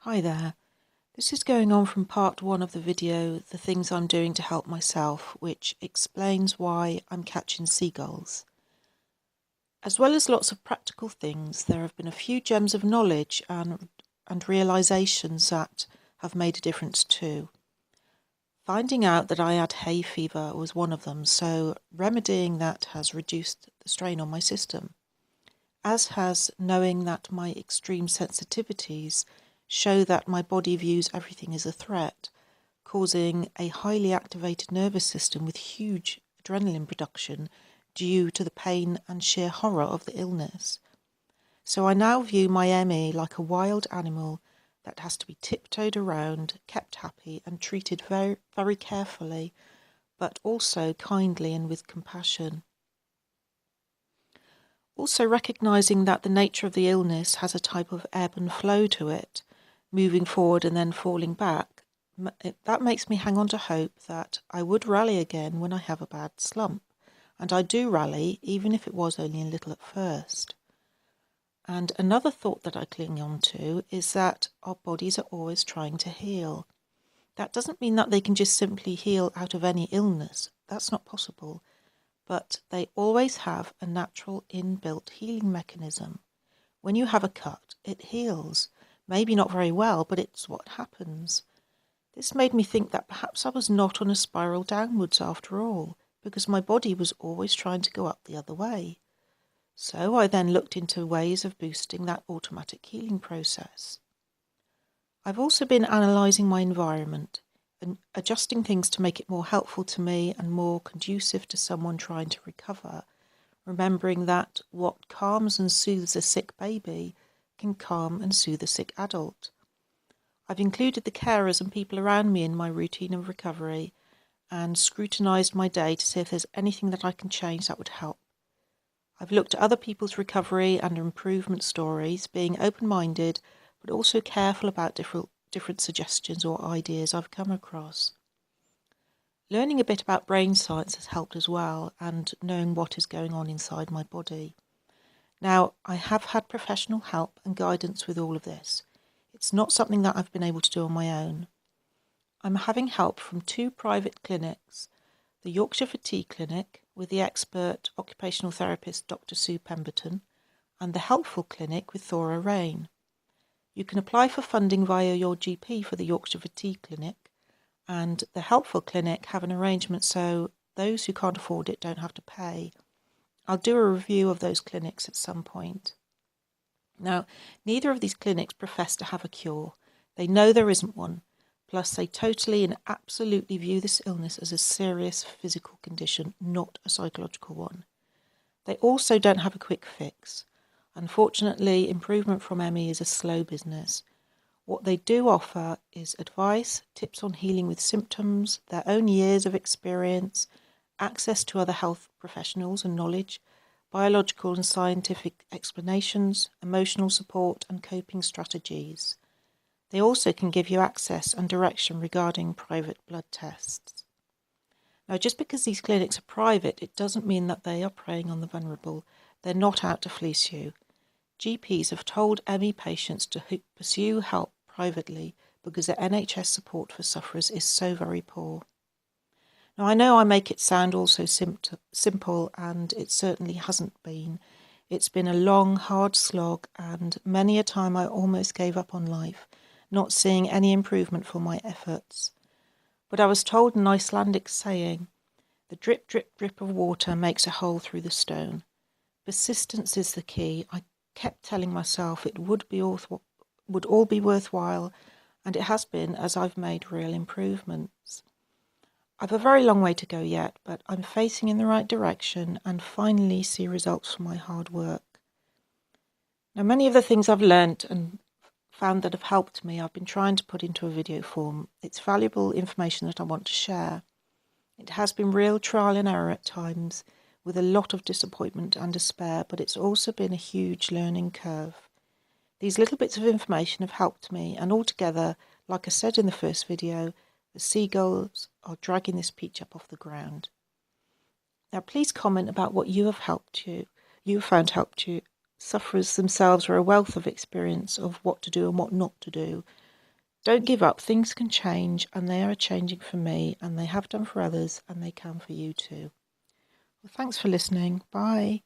Hi there. This is going on from part one of the video, The Things I'm Doing to Help Myself, which explains why I'm catching seagulls. As well as lots of practical things, there have been a few gems of knowledge and realizations that have made a difference too. Finding out that I had hay fever was one of them, so remedying that has reduced the strain on my system, as has knowing that my extreme sensitivities show that my body views everything as a threat, causing a highly activated nervous system with huge adrenaline production due to the pain and sheer horror of the illness. So I now view my ME like a wild animal that has to be tiptoed around, kept happy and treated very, very carefully, but also kindly and with compassion. Also recognising that the nature of the illness has a type of ebb and flow to it, moving forward and then falling back, that makes me hang on to hope that I would rally again when I have a bad slump. And I do rally, even if it was only a little at first. And another thought that I cling on to is that our bodies are always trying to heal. That doesn't mean that they can just simply heal out of any illness. That's not possible. But they always have a natural inbuilt healing mechanism. When you have a cut, it heals. Maybe not very well, but it's what happens. This made me think that perhaps I was not on a spiral downwards after all, because my body was always trying to go up the other way. So I then looked into ways of boosting that automatic healing process. I've also been analysing my environment and adjusting things to make it more helpful to me and more conducive to someone trying to recover, remembering that what calms and soothes a sick baby can calm and soothe a sick adult. I've included the carers and people around me in my routine of recovery and scrutinised my day to see if there's anything that I can change that would help. I've looked at other people's recovery and improvement stories, being open-minded but also careful about different suggestions or ideas I've come across. Learning a bit about brain science has helped as well, and knowing what is going on inside my body. Now, I have had professional help and guidance with all of this. It's not something that I've been able to do on my own. I'm having help from two private clinics, the Yorkshire Fatigue Clinic with the expert occupational therapist Dr. Sue Pemberton, and the Helpful Clinic with Thora Rain. You can apply for funding via your GP for the Yorkshire Fatigue Clinic, and the Helpful Clinic have an arrangement so those who can't afford it don't have to pay. I'll do a review of those clinics at some point. Now, neither of these clinics profess to have a cure. They know there isn't one. Plus, they totally and absolutely view this illness as a serious physical condition, not a psychological one. They also don't have a quick fix. Unfortunately, improvement from ME is a slow business. What they do offer is advice, tips on healing with symptoms, their own years of experience, access to other health professionals and knowledge, biological and scientific explanations, emotional support and coping strategies. They also can give you access and direction regarding private blood tests. Now, just because these clinics are private, it doesn't mean that they are preying on the vulnerable. They're not out to fleece you. GPs have told ME patients to pursue help privately because the NHS support for sufferers is so very poor. Now, I know I make it sound all so simple, and it certainly hasn't been. It's been a long, hard slog, and many a time I almost gave up on life, not seeing any improvement for my efforts. But I was told an Icelandic saying, "The drip, drip, drip of water makes a hole through the stone." Persistence is the key. I kept telling myself it would all be worthwhile, and it has been as I've made real improvements. I've a very long way to go yet, but I'm facing in the right direction and finally see results from my hard work. Now, many of the things I've learnt and found that have helped me, I've been trying to put into a video form. It's valuable information that I want to share. It has been real trial and error at times, with a lot of disappointment and despair, but it's also been a huge learning curve. These little bits of information have helped me, and altogether, like I said in the first video, the seagulls are dragging this peach up off the ground. Now, please comment about what you found helped you. Sufferers themselves are a wealth of experience of what to do and what not to do. Don't give up. Things can change, and they are changing for me, and they have done for others, and they can for you too. Well, thanks for listening. Bye.